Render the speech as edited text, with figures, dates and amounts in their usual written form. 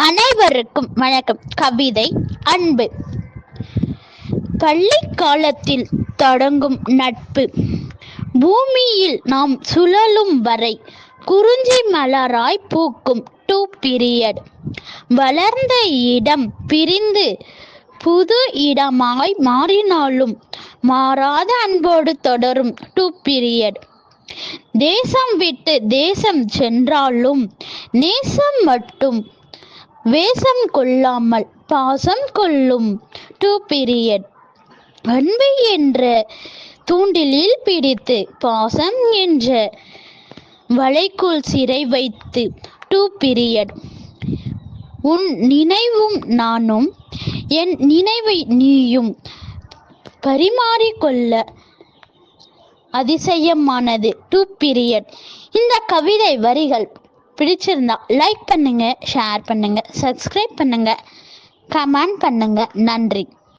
அனைவருக்கும் வணக்கம். கவிதை அன்பு. பள்ளி காலத்தில் தொடங்கும் நட்பு பூமியில் நாம் சுழலும் வரை குறிஞ்சி மலராய் பூக்கும். 2 பீரியட். வளர்ந்த இடம் பிரிந்து புது இடமாய் மாறினாலும் மாறாத அன்போடு தொடரும். 2 பீரியட். தேசம் விட்டு தேசம் சென்றாலும் நேசம் மட்டும் வேஷம் கொள்ளாமல் பாசம் கொள்ளும். 2 பீரியட். அன்பு என்ற தூண்டிலில் பிடித்து பாசம் என்ற வலைக்குள் சிறை வைத்து. 2 பீரியட். உன் நினைவும் நானும் என் நினைவை நீயும் பரிமாறிக்கொள்ள அதிசயமானது. 2 பீரியட். இந்த கவிதை வரிகள் பிடிச்சிருந்தா லைக் பண்ணுங்க, ஷேர் பண்ணுங்க, சப்ஸ்கிரைப் பண்ணுங்க, கமெண்ட் பண்ணுங்க. நன்றி.